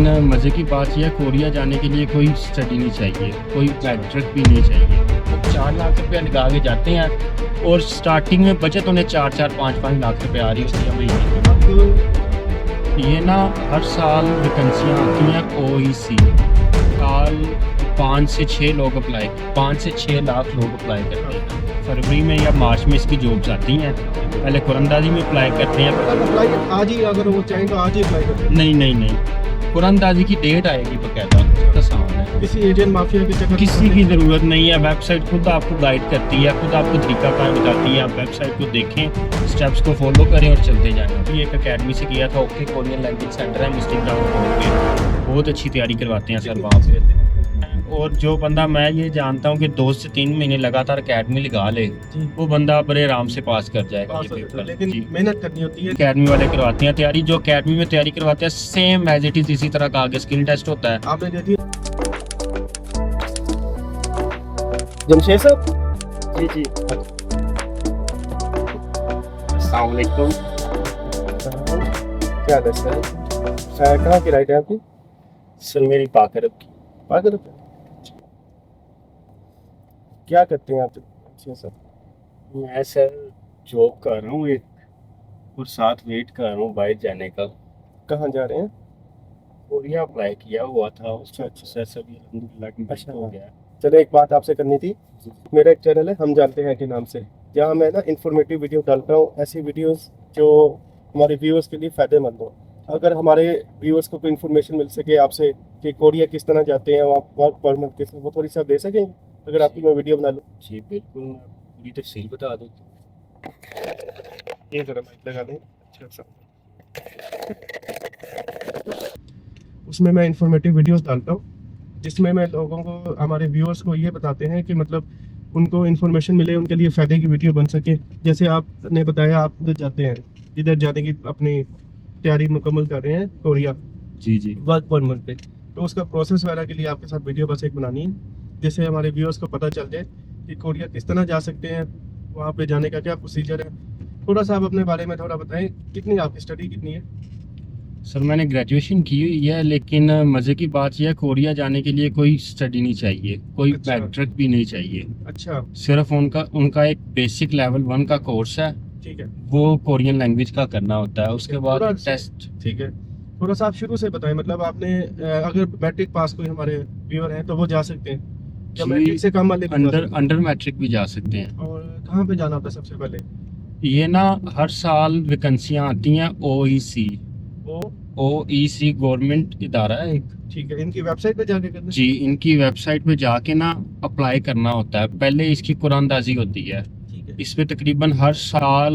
लेकिन मज़े की बात यह है कोरिया जाने के लिए कोई स्टडी नहीं चाहिए, कोई मैट्रिक भी नहीं चाहिए। 4 लाख रुपया लगा के जाते हैं और स्टार्टिंग में बचत उन्हें 4-5 लाख रुपए आ रही होती है महीने। ये ना हर साल वैकेंसियाँ आती हैं OEC, साल 5 से 6 लोग अप्लाई 5 से 6 लाख लोग अप्लाई करते हैं। फरवरी में या मार्च में इसकी जॉब्स आती हैं। पहले कुरंदाजी में अप्लाई करते हैं। अप्लाई आज ही अगर वो चाहें तो आज ही अप्लाई करें। नहीं, कुरंदाजी की डेट आएगी बकायदा, आसान है। किसी एजेंट माफिया के चक्कर किसी की ज़रूरत नहीं है, वेबसाइट खुद आपको गाइड करती है, खुद आपको तरीकाकार बताती है। आप वेबसाइट को देखें, स्टेप्स को फॉलो करें और चलते जाएं। ये एक अकेडमी से किया था, ओके कोरियन लैंग्वेज सेंटर है मुस्लिम टाउन पे, बहुत अच्छी तैयारी करवाते हैं सर वहाँ पे। और जो बंदा, मैं ये जानता हूँ कि 2 से 3 महीने लगातार अकेडमी लगा ले, वो बंदा बड़े आराम से पास कर जाएगा ये पेपर। लेकिन मेहनत करनी होती है। अकेडमी वाले करवाते हैं तैयारी, जो अकेडमी में तैयारी करवाते हैं सेम एज इट इज इसी तरह का आगे स्किल टेस्ट होता है। आपने दे दिया जमशेद साहब? जी जी, अस्सलाम वालेकुम। क्या दस्ता है? कहाँ की राइट है आपकी? सर मेरी पाकरब की। पागल क्या करते हैं आप? अच्छा सर, मैं सर जॉब कर रहा हूँ एक, और साथ वेट कर रहा हूँ बाहर जाने का। कहाँ जा रहे हैं? कोरिया अप्लाई किया हुआ था, उसका अच्छा। प्रोसेस अभी अल्हम्दुलिल्लाह कंप्लीट हो गया। चलो एक बात आपसे करनी थी। मेरा एक चैनल है हम जानते हैं के नाम से, जहाँ मैं ना इंफॉर्मेटिव वीडियो डालता हूँ, ऐसी वीडियोस जो हमारे व्यूअर्स के लिए फ़ायदेमंद हो। अगर हमारे व्यूअर्स को कोई इन्फॉर्मेशन मिल सके आपसे कि कोरिया किस तरह जाते हैं, वहाँ वर्क परमिट किस, वो थोड़ी सा दे सकेंगे अगर आपकी मैं वीडियो बना लूँ? जी बिल्कुल, मैं पूरी तफसील बता दूँ। ये ज़रा माइक लगा दें। अच्छा, उसमें मैं इंफॉर्मेटिव वीडियोस डालता हूँ, जिसमें मैं लोगों को, हमारे व्यूअर्स को ये बताते हैं कि मतलब उनको इन्फॉर्मेशन मिले, उनके लिए फ़ायदे की वीडियो बन सके। जैसे आपने बताया आप उधर जाते हैं, इधर जाने की अपनी तैयारी मुकम्मल कर रहे हैं कोरिया जी जी, वर्क परमिट पे, तो उसका प्रोसेस वगैरह के लिए आपके साथ वीडियो बस एक बनानी है, जिससे हमारे व्यूअर्स को पता चल जाए कि कोरिया किस तरह जा सकते हैं, वहाँ पे जाने का क्या प्रोसीजर है। थोड़ा सा आप अपने बारे में थोड़ा बताएं, कितनी आपकी स्टडी कितनी है? सर मैंने ग्रेजुएशन की हुई है, लेकिन मज़े की बात यह है कोरिया जाने के लिए कोई स्टडी नहीं चाहिए, कोई अच्छा। मैट्रिक भी नहीं चाहिए। अच्छा, सिर्फ उनका एक बेसिक लेवल 1 का कोर्स है, ठीक है। वो कोरियन लैंग्वेज का करना होता है। उसके बाद थोड़ा टेस्ट। ठीक है, थोड़ा सा आप शुरू से बताएं, मतलब आपने अगर मैट्रिक पास कोई हमारे व्यूअर हैं तो वो जा सकते हैं, या जी, मैट्रिक से कम वाले भी जा सकते हैं? अंडर मैट्रिक भी जा सकते हैं। और कहाँ पे जाना होता है सबसे पहले? ये ना हर साल वैकेंसियाँ आती हैं वो OEC गवर्नमेंट इदारा है एक। ठीक है, इनकी वेबसाइट पे जाके करना है? जी, इनकी वेबसाइट पे जाके ना अप्लाई करना होता है। पहले इसकी कुरानदाजी होती है, ठीक है। इस पे तकरीबन हर साल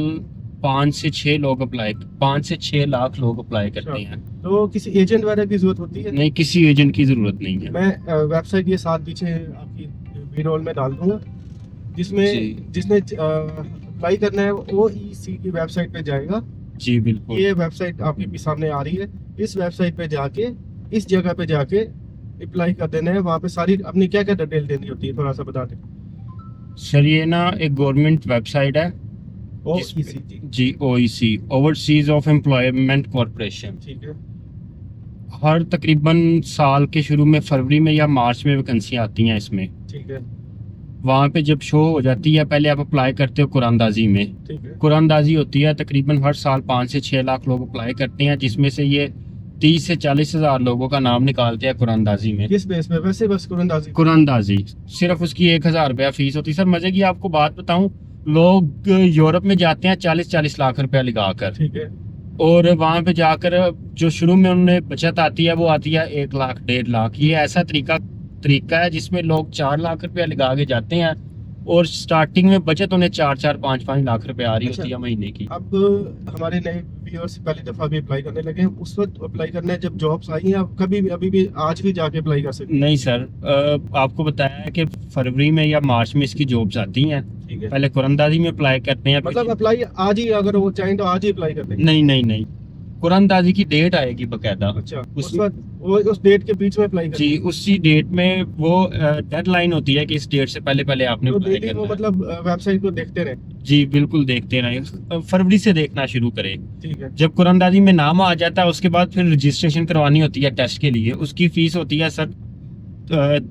5 से 6 लाख लोग अप्लाई करते हैं। तो किसी एजेंट वगैरह की जरूरत होती है? नहीं, किसी एजेंट की ज़रूरत नहीं है। मैं वेबसाइट ये साथ पीछे आपकी वीडियो में डाल दूंगा, जिसमें जी। जिसने अप्लाई करना है वो OEC की वेबसाइट पे जाएगा। जी बिल्कुल। ये वेबसाइट आपके भी सामने आ रही है, इस वेबसाइट पे जाके इस जगह पे जाके अप्लाई कर देना है। वहाँ पे सारी अपनी क्या क्या डिटेल देनी होती है, थोड़ा सा बता दें। सर ये ना एक गवर्नमेंट वेबसाइट है, OEC जी OEC, overseas of employment corporation. ठीक है। हर तकरीबन साल के शुरू में फरवरी में या मार्च में वैकेंसी आती हैं इसमें। ठीक है। वहाँ पे जब शो हो जाती है, पहले आप अप्लाई करते हो कुरानदाजी में। ठीक है। कुरानदाजी होती है, तकरीबन हर साल 5 से 6 लाख लोग अप्लाई करते हैं, जिसमें से ये 30 से 40 हज़ार लोगों का नाम निकालते हैं कुरानदाजी में। किस बेस पे? वैसे बस कुरंदाजी? कुरानदाजी सिर्फ उसकी 1000 रुपया फीस होती है। सर मजे की आपको बात बताऊं, लोग यूरोप में जाते हैं 40-40 लाख रुपया लगाकर, ठीक है। और वहाँ पे जाकर जो शुरू में उन्हें बचत आती है वो आती है 1 लाख 1.5 लाख। ये ऐसा तरीका है जिसमें लोग 4 लाख रुपया लगा के जाते हैं, और स्टार्टिंग में बचत उन्हें 4-5 लाख रुपए आ रही होती है महीने की। अब हमारे नए व्यूअर्स पहली दफ़ा भी अप्लाई करने लगे हैं, उस वक्त अप्लाई करना है जब जॉब्स आई हैं? आप कभी भी, अभी भी, आज भी जाके अप्लाई कर सकते हैं? नहीं सर, आपको बताया है कि फरवरी में या मार्च में इसकी जॉब्स आती हैं। ठीक है। पहले कुरानदाजी में अप्लाई करते हैं। मतलब अप्लाई आज ही, अगर वो चाहें तो आज ही अप्लाई कर देंगे? नहीं, कुरानदाजी की डेट आएगी बकायदा। अच्छा, उस उसी वक्त वो उस डेट के बीच में अप्लाई जी, उसी डेट में वो डेडलाइन होती है कि इस डेट से पहले पहले आपने तो अप्लाई डेली वो करना है। मतलब वेबसाइट को देखते रहे। जी बिल्कुल, देखते रहें, फरवरी से देखना शुरू करें। ठीक है। जब कुरानदाजी में नाम आ जाता है उसके बाद फिर रजिस्ट्रेशन करवानी होती है टेस्ट के लिए। उसकी फीस होती है सर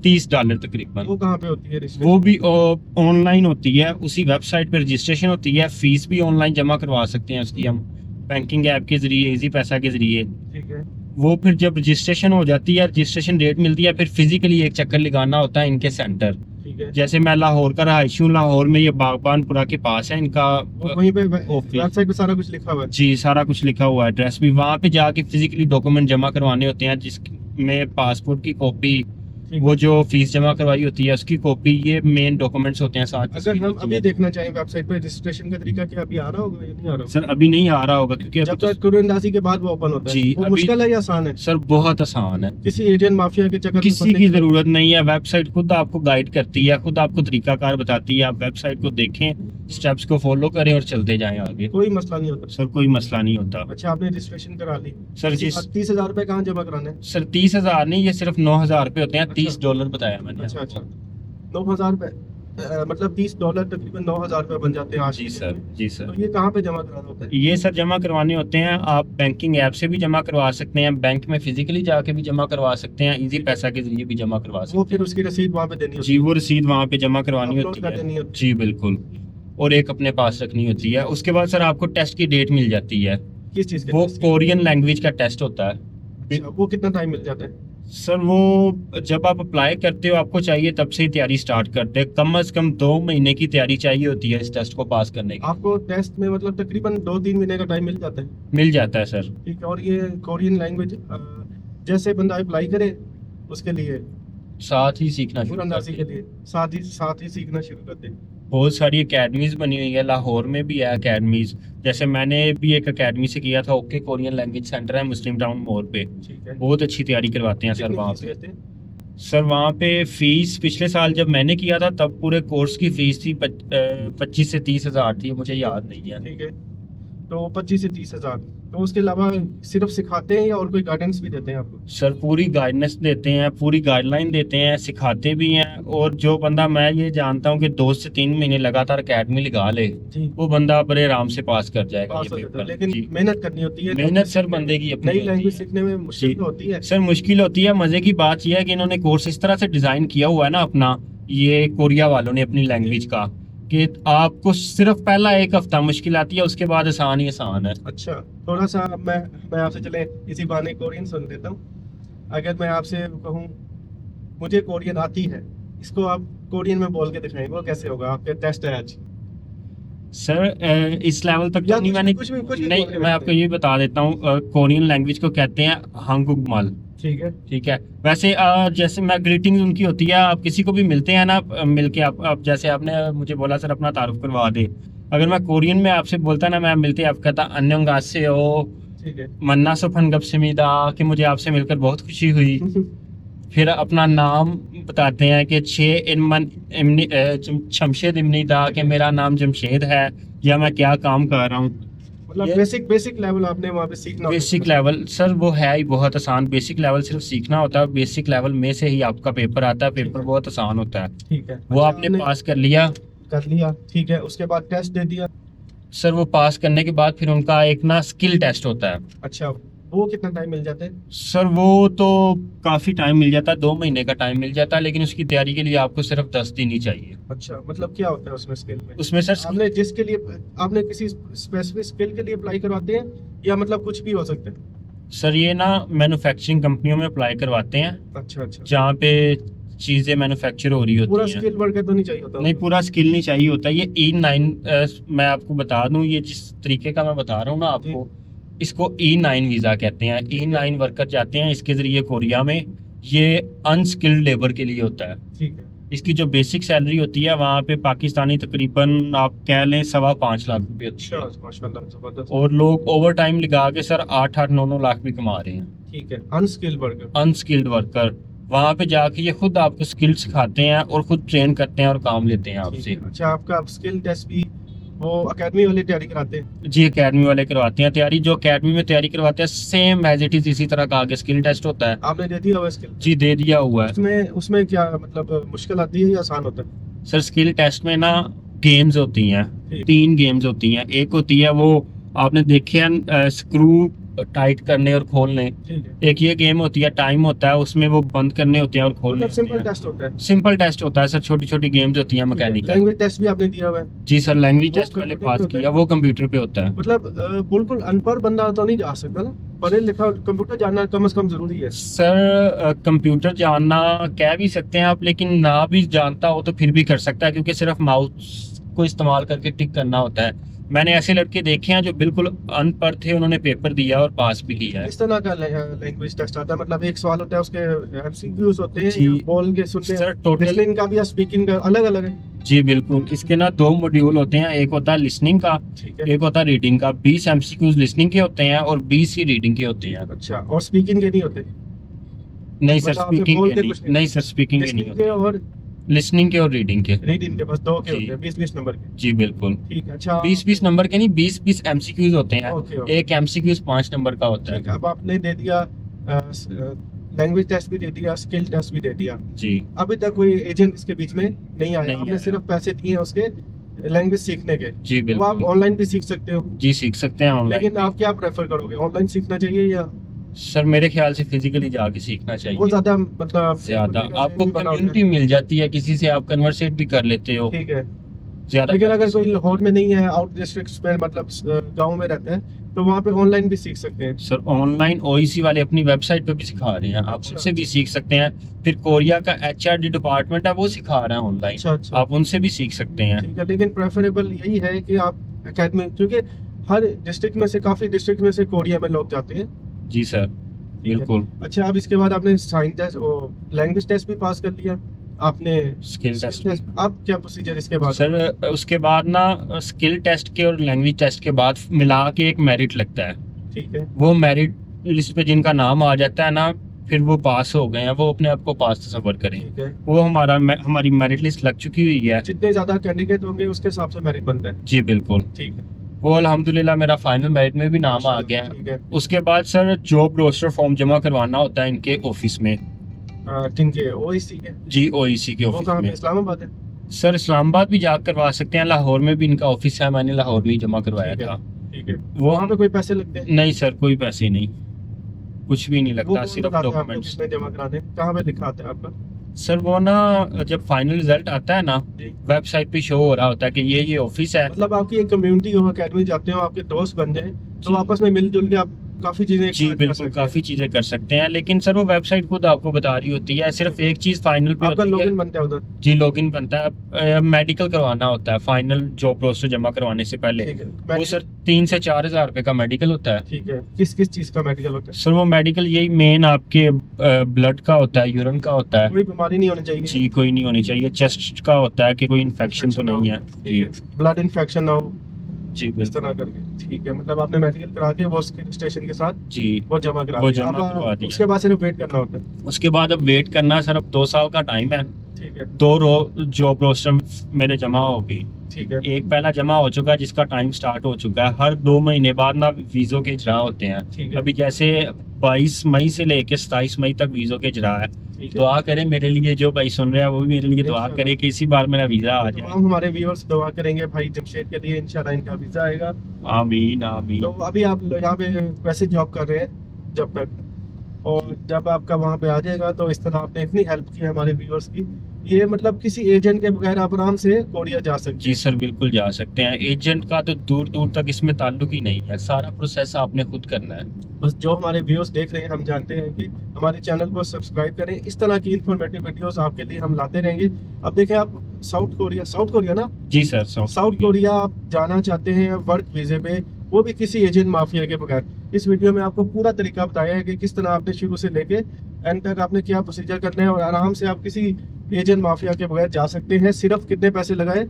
$30 तकरीबन। वो कहाँ पे होती है registration? वो भी ऑनलाइन होती है, उसी वेबसाइट पे रजिस्ट्रेशन होती है। फीस भी ऑनलाइन जमा करवा सकते हैं उसकी हम, बैंकिंग ऐप के जरिए, इजी पैसा के जरिए। ठीक है। वो फिर जब रजिस्ट्रेशन हो जाती है, रजिस्ट्रेशन डेट मिलती है, फिर फिजिकली एक चक्कर लगाना होता है इनके सेंटर। ठीक है। जैसे मैं लाहौर का रहायशी हूँ, लाहौर में ये बागबानपुरा के पास है इनका और वहीं पे ऑफिस। वेबसाइट पे सारा कुछ लिखा हुआ है। जी सारा कुछ लिखा हुआ है, एड्रेस भी। वहाँ पे जाके फिजिकली डॉक्यूमेंट जमा करवाने होते हैं, जिसमें पासपोर्ट की कॉपी, ठीक वो है। जो फीस जमा करवाई होती है उसकी कॉपी, ये मेन डॉक्यूमेंट्स होते हैं साथ। अगर हम अभी देखना चाहें वेबसाइट पे रजिस्ट्रेशन का तरीका, क्या अभी आ रहा होगा या नहीं आ रहा? सर अभी नहीं आ रहा होगा क्योंकि जब अभी तक कुरानदाजी के बाद वो ओपन होता है। जी, वो अभी- मुश्किल है या आसान है? सर बहुत आसान है, किसी एजेंट माफिया के चक्कर में किसी फंसने की जरूरत नहीं है। वेबसाइट खुद आपको गाइड करती है, खुद आपको तरीकाकार बताती है। आप वेबसाइट को देखें, स्टेप्स को फॉलो करें और चलते जाएं आगे। कोई मसला नहीं होता। सर कोई मसला नहीं होता। अच्छा, आपने रजिस्ट्रेशन करा ली। सर जिस 30,000 रुपए कहाँ जमा कराने हैं? सर 30,000 नहीं, ये सिर्फ $9,000 होते हैं। अच्छा। $30 बताया मैंने। अच्छा अच्छा, 9,000 रुपए, मतलब $30 तकरीबन 9,000 रुपए बन जाते हैं आज जी के सर, दिन में। जी तो सर। ये कहाँ पे जमा कराना होता है? ये सर जमा करवाने होते हैं, आप बैंकिंग ऐप से भी जमा करवा सकते हैं, बैंक में फिजिकली जाके भी जमा करवा सकते हैं, इजी पैसा के जरिए भी जमा करवा सकते वो हैं। फिर उसकी रसीद वहाँ पे देनी होती जी, वो रसीद वहाँ पे जमा करवानी अपलोड होती कर है। देनी होती जी बिल्कुल, और एक अपने पास रखनी होती है। उसके बाद सर आपको टेस्ट की डेट मिल जाती है। है। किस चीज़ के वो test की? कोरियन लैंग्वेज का टेस्ट होता है। अच्छा, वो कितना टाइम मिल जाता है? सर वो जब आप अप्लाई करते हो आपको चाहिए तब से ही तैयारी स्टार्ट करते हैं। कम से कम 2 महीने की तैयारी चाहिए होती है इस टेस्ट को पास करने की। आपको टेस्ट में मतलब तकरीबन 2-3 महीने का टाइम मिल जाता है। मिल जाता है सर। ठीक है। और ये कोरियन लैंग्वेज जैसे बंदा अप्लाई करे उसके लिए, साथ ही सीखना शुरू कुरानदाजी करते के हैं। लिए साथ ही सीखना शुरू कर दे। बहुत सारी एकेडमीज बनी हुई है, लाहौर में भी है एकेडमीज। जैसे मैंने भी एक एकेडमी से किया था, ओके कोरियन लैंग्वेज सेंटर है मुस्लिम टाउन मोड़ पे। ठीक है। बहुत अच्छी तैयारी करवाते हैं सर कितनी वहाँ फीस पे। लेते हैं? सर वहाँ पे फीस पिछले साल जब मैंने किया था तब पूरे कोर्स की फीस थी 25 से 30 हज़ार थी, मुझे याद नहीं है। ठीक है। तो 25 से 30,000। तो उसके अलावा सिर्फ सिखाते हैं या और कोई गाइडेंस भी देते हैं आपको? सर पूरी गाइडेंस देते हैं, पूरी गाइडलाइन देते हैं, सिखाते भी हैं। और जो बंदा, मैं ये जानता हूँ कि 2 से 3 महीने लगातार अकेडमी लगा ले, जी, वो बंदा बड़े आराम से पास कर जाएगा पास ये हो जाता है। पेपर। लेकिन जी, मेहनत करनी होती है। मेहनत सर बंदे की अपनी नई होती लैंग्वेज है। सीखने में मुश्किल जी। तो होती है। सर मुश्किल होती है। मजे की बात यह है कि इन्होंने कोर्स इस तरह से डिजाइन किया हुआ है ना अपना, ये कोरिया वालों ने अपनी लैंग्वेज का, कि आपको सिर्फ पहला 1 हफ्ता मुश्किल आती है, उसके बाद आसान ही आसान है। अच्छा, थोड़ा सा मैं आपसे चले इसी बहाने कोरियन सुन लेता हूँ। अगर मैं आपसे कहूँ मुझे कोरियन आती है, इसको आप कोरियन में बोल के दिखाएं, वो कैसे होगा? आपके टेस्ट है आज। सर इस लेवल तक या तो नहीं कुछ मैंने भी- कुछ भी नहीं, बोल के मैं आपको देखते ये बता देता हूँ। कोरियन लैंग्वेज को कहते हैं हंगुगमाल। ठीक है। ठीक है। वैसे जैसे मैं ग्रीटिंग्स उनकी होती है, आप किसी को भी मिलते हैं ना, मिलके आप जैसे आपने मुझे बोला सर अपना तारुफ करवा दे, अगर मैं कोरियन में आपसे बोलता ना, मैं मिलते आप कहता अन्योंगासे हो ठीक है। मन्ना सुफन गपसमीदा, कि मुझे आपसे मिलकर बहुत खुशी हुई। फिर अपना नाम बताते हैं कि शमशेद इमनी दा, कि मेरा नाम जमशेद है, या मैं क्या काम कर रहा हूँ। मतलब ये- बेसिक लेवल आपने वहाँ पे सीखना होता है। बेसिक लेवल सर वो है ही बहुत आसान। बेसिक लेवल सिर्फ सीखना होता है, बेसिक लेवल में से ही आपका पेपर आता है। पेपर बहुत आसान होता है। ठीक है। वो अच्छा, आपने पास कर लिया कर लिया। ठीक है। उसके बाद टेस्ट दे दिया। सर, वो पास करने के बाद फिर उनका एक ना स्किल टेस्ट होता है। अच्छा, वो कितना टाइम मिल जाता है? सर वो तो काफ़ी टाइम मिल जाता है, 2 महीने का टाइम मिल जाता है, लेकिन उसकी तैयारी के लिए आपको सिर्फ 10 दिन ही चाहिए। अच्छा, मतलब क्या होता है उसमें स्किल में? उसमें सर आपने जिसके लिए आपने किसी स्पेसिफिक स्किल के लिए अप्लाई करवाते हैं या मतलब कुछ भी हो सकता है? सर ये ना मैन्युफैक्चरिंग कंपनियों में अप्लाई करवाते हैं, अच्छा अच्छा। जहाँ पे चीज़ें मैन्युफैक्चर हो रही पूरा होती हैं। स्किल वर्कर तो नहीं चाहिए होता? नहीं, पूरा स्किल नहीं चाहिए होता। ये E9 मैं आपको बता दूं, ये जिस तरीके का मैं बता रहा हूँ ना आपको, इसको E9 वीज़ा कहते हैं। E9 वर्कर जाते हैं इसके ज़रिए कोरिया में। ये अनस्किल्ड लेबर के लिए होता है। ठीक है। इसकी जो बेसिक सैलरी होती है वहाँ पे पाकिस्तानी तकरीबन आप कह लें 5.25 लाख रुपए होती अच्छा, है। माशाल्लाह, जबरदस्त। और लोग ओवर टाइम लगा के सर 8-8, 9-9 लाख भी कमा रहे हैं। ठीक है। Unskilled worker. अनस्किल्ड वर्कर वहाँ पे जाके ये खुद आपको स्किल सिखाते हैं और खुद ट्रेन करते हैं और काम लेते हैं आपसे। अच्छा, आपका स्किल टेस्ट भी वो अकेडमी वाले तैयारी कराते हैं। जी एकेडमी वाले करवाते हैं तैयारी, जो एकेडमी में तैयारी करवाते हैं सेम एज इट इज इसी तरह का आगे स्किल टेस्ट होता है। आपने दे दिया हुआ स्किल? जी दे दिया हुआ है। उसमें क्या मतलब मुश्किल आती है या आसान होता है? सर स्किल टेस्ट में ना गेम्स होती हैं, ठीक। 3 गेम्स होती हैं। एक होती है वो आपने देखे हैं स्क्रू टाइट करने और खोलने, ठीक है। एक ये गेम होती है टाइम होता है, उसमें वो बंद करने होते हैं और खोलने मतलब होते सिंपल हैं। टेस्ट होता है? सिंपल टेस्ट होता है सर, छोटी छोटी गेम्स होती हैं मैकेनिकल। लैंग्वेज टेस्ट भी आपने दिया हुआ है? जी सर लैंग्वेज वो टेस्ट पहले कंप्यूटर पास पे होता है? किया, वो कंप्यूटर पे होता है। मतलब बिल्कुल अनपढ़ बंदा तो नहीं जा सकता ना, पढ़े लिखा कंप्यूटर जानना कम से कम जरूरी है। सर कंप्यूटर जानना कह भी सकते हैं आप, लेकिन ना भी जानता हो तो फिर भी कर सकता है, क्योंकि सिर्फ माउस को इस्तेमाल करके टिक करना होता है। मैंने ऐसे लड़के देखे हैं जो बिल्कुल अनपढ़ थे, उन्होंने पेपर दिया और पास भी किया है। इस तरह का लैंग्वेज टेस्ट आता है, मतलब एक सवाल होता है उसके एमसीक्यूज होते हैं जी। या बोल के सुनते हैं? सर टोटल लिसनिंग का भी या स्पीकिंग का अलग अलग है? जी बिल्कुल, इसके ना 2 मॉड्यूल होते हैं, एक होता है लिसनिंग का, ठीक है। एक होता है रीडिंग का। 20 एमसीक्यूज लिसनिंग के होते हैं और 20 ही रीडिंग के होते हैं। अच्छा, और स्पीकिंग के नहीं होते? नहीं सर मतलब आपके स्पीकिंग बोल के के नहीं, कुछ नहीं? नहीं सर स्पीकिंग के नहीं लिसनिंग के होते, और लिसनिंग के और रीडिंग के। रीडिंग के बस 2 के जी। होते हैं, 20-20 नंबर के? जी बिल्कुल, ठीक है। अच्छा, 20-20 नंबर के नहीं, 20-20 एमसीक्यूज होते हैं। ओके ओके, एक एमसीक्यूज 5 नंबर का होता ठीक है। है। अब आपने दे दिया लैंग्वेज टेस्ट भी दे दिया, स्किल टेस्ट भी दे दिया। जी अभी तक कोई एजेंट इसके बीच में नहीं आया? नहीं आपने आया। सिर्फ पैसे दिए हैं उसके लैंग्वेज सीखने के। जी वो आप बिल्कुल, ऑनलाइन भी सीख सकते हो, जी सीख सकते हैं ऑनलाइन। लेकिन आप क्या प्रेफर करोगे, ऑनलाइन सीखना चाहिए या सर मेरे ख्याल से फिजिकली जाके सीखना वो चाहिए ज्यादा मतलब ज्यादा। आपको बना होता है? कम्युनिटी मिल जाती है, किसी से आप कन्वर्सेट भी कर लेते हो ठीक है। ज्यादा। लेकिन अगर कोई लाहौर में नहीं है, आउट डिस्ट्रिक्ट में मतलब गांव में रहता है, तो वहाँ पे ऑनलाइन भी सीख सकते हैं? सर ऑनलाइन ओईसी वाले अपनी वेबसाइट पे भी सिखा रहे हैं, आप अच्छा। उनसे भी सीख सकते हैं। फिर कोरिया का एचआरडी डिपार्टमेंट है, वो सिखा रहा है ऑनलाइन, अच्छा अच्छा, आप उनसे भी सीख सकते हैं। ठीक है। लेकिन प्रेफरेबल यही है कि आप एकेडमी, क्योंकि हर डिस्ट्रिक्ट में से काफी डिस्ट्रिक्ट में से कोरिया में लोग जाते हैं। जी सर बिल्कुल। अच्छा, अब इसके बाद आपने साइंस टेस्ट और लैंग्वेज टेस्ट भी पास कर लिया आपने, स्किल टेस्ट अब क्या प्रोसीजर इसके बाद? सर उसके बाद ना स्किल टेस्ट के और लैंग्वेज टेस्ट के बाद मिला के एक मेरिट लगता है। ठीक है। वो मेरिट लिस्ट पे जिनका नाम आ जाता है ना, फिर वो पास हो गए हैं, वो अपने आप को पास तस्वर करें। ठीक है। वो हमारी मेरिट लिस्ट लग चुकी हुई है। जितने ज्यादा कैंडिडेट होंगे उसके हिसाब से मेरिट बनता है? जी बिल्कुल, ठीक है। वो अल्हम्दुलिल्लाह मेरा फाइनल मेरिट में भी नाम आ गया है। ठीक है। उसके बाद सर जॉब रोस्टर फॉर्म जमा करवाना होता है इनके ऑफिस में। जिनके ओईसी के, जी ओईसी के वो ऑफिस कहाँ पे? में। इस्लामाबाद है? सर इस्लामाबाद भी जा करवा सकते हैं, लाहौर में भी इनका ऑफिस है, मैंने लाहौर में ही जमा करवाया ठीक है। था। ठीक है। वो वहाँ पे कोई पैसे लगते हैं? नहीं सर कोई पैसे नहीं, कुछ भी नहीं वो लगता, कौन सिर्फ बताता है आपको डॉक्यूमेंट्स। कितने जमा कराने हैं? कहाँ पे लिखा आता है आपका? सर वो ना जब फाइनल रिजल्ट आता है ना, जी। वेबसाइट पे शो हो रहा होता है कि ये ऑफिस है। मतलब आपकी एक कम्युनिटी हो, अकेडमी जाते हो, आपके दोस्त बन जाए, तो आपस में मिलजुल के आप काफी चीजें एक जी साथ कर बिल्कुल सकते हैं। काफी चीजें कर सकते हैं, लेकिन सर वो वेबसाइट खुद आपको बता रही होती है, सिर्फ एक चीज फाइनल पे आपका होती है। लॉगिन बनता है उधर? जी लॉगिन बनता है, मेडिकल करवाना होता है फाइनल जॉब रोस्टर जमा करवाने से पहले। ठीक है। वो सर 3 से 4 हजार रुपए का मेडिकल होता है। ठीक है। किस किस चीज का मेडिकल होता है? सर वो मेडिकल यही मेन आपके ब्लड का होता है, यूरिन का होता है। कोई बीमारी नहीं होनी चाहिए? जी कोई नहीं होनी चाहिए। चेस्ट का होता है कि कोई इन्फेक्शन तो नहीं है। जी ब्लड इन्फेक्शन ना हो, जी इस बिल्कुल। तरह करके। ठीक है। मतलब आपने मेडिकल करा के वो स्टेशन के साथ जी वो जमा करा वो दिया। जमा अब करवा दिया। उसके बाद सिर्फ वेट करना होता है? उसके बाद अब वेट करना है सर, अब 2 साल का टाइम है। ठीक है। 2 जॉब रोस्टर मेरे जमा होगी। ठीक है। एक पहला जमा हो चुका है जिसका टाइम स्टार्ट हो चुका है। हर 2 महीने बाद ना वीज़ों के इजरा होते हैं। ठीक है। अभी जैसे 22 मई से लेके 27 मई तक वीज़ों के इजरा है। ठीक है। दुआ करें मेरे लिए, जो भाई सुन रहे हैं वो भी मेरे लिए दुआ करें कि इसी बार मेरा वीज़ा आ जाए। तमाम हमारे व्यूअर्स दुआ करेंगे भाई जमशेद के लिए, इंशाल्लाह इनका वीजा आएगा। आमीन आमीन। तो अभी आप यहाँ पे वैसे जॉब कर रहे हैं जब तक, और जब आपका वहाँ पे आ जाएगा तो इस तरह आपने इतनी हेल्प की है हमारे व्यूअर्स की, ये मतलब किसी एजेंट के बगैर आप आराम से कोरिया जा सकते जी सर बिल्कुल जा सकते हैं। एजेंट का तो दूर दूर तक इसमें ताल्लुक ही नहीं है, सारा प्रोसेस आपने खुद करना है। हैं। बस जो हमारे व्यूअर्स देख रहे हैं, हम जानते हैं कि हमारे चैनल को सब्सक्राइब करें, इस तरह की इंफॉर्मेटिव वीडियोस आपके लिए हम लाते रहेंगे। अब देखें आप साउथ कोरिया ना, जी सर साउथ कोरिया आप जाना चाहते हैं वर्क वीजे पे, वो भी किसी एजेंट माफिया के बगैर। इस वीडियो में आपको पूरा तरीका बताया है कि किस तरह आपने शुरू से लेके एंड तक आपने क्या प्रोसीजर करना है, और आराम से आप किसी एजेंट माफिया के बगैर जा सकते हैं। सिर्फ कितने पैसे लगाए?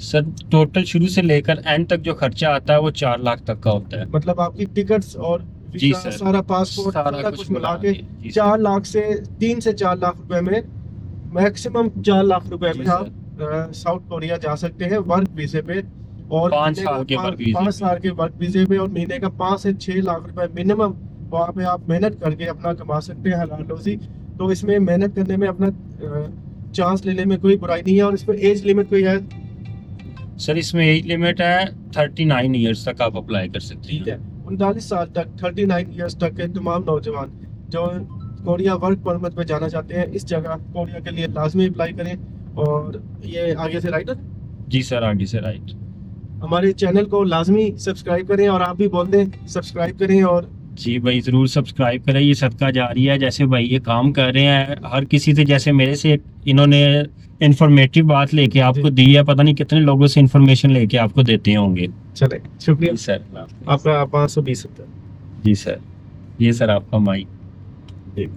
सर टोटल शुरू से लेकर एंड तक जो खर्चा आता है वो 4 लाख तक का होता है। मतलब आपकी टिकट्स और जी वीजा, सर, सारा पासपोर्ट, सारा सारा कुछ कुछ मिला मिला के के, जी 4 लाख से 3 से 4 लाख रुपए में, मैक्सिमम 4 लाख रुपए जी में सर। आप साउथ कोरिया जा सकते हैं वर्क वीजे पे। और 5 महीने का साल के वर्क वीजे 5 साल के वर्क वीजे पे और महीने का 5 से 6 लाख रुपए मिनिमम वहाँ पे आप मेहनत करके अपना कमा सकते हैं हलाल रोजी। तो इसमें मेहनत करने में अपना चांस लेने में कोई बुराई नहीं है। और इसमें एज लिमिट कोई है? सर इसमें एज लिमिट है 39 ईयर्स तक आप अप्लाई कर सकते ठीक हैं। है, 39 साल तक 39 ईयर्स तक के तमाम नौजवान जो कोरिया वर्क परमिट पे जाना चाहते हैं इस जगह कोरिया के लिए लाजमी अप्लाई करें। और ये आगे से राइट, जी सर, आगे से राइट। हमारे चैनल को लाजमी सब्सक्राइब करें और आप भी बोल दें सब्सक्राइब करें। और जी भाई ज़रूर सब्सक्राइब करें, ये सदका जारी है। जैसे भाई ये काम कर रहे हैं हर किसी से, जैसे मेरे से इन्होंने इन्फॉर्मेटिव बात लेके आपको दी है, पता नहीं कितने लोगों से इन्फॉर्मेशन लेके आपको देते होंगे। चले शुक्रिया जी सर, आपका 520 रुपये। जी सर, ये सर आपका माइक। ठीक।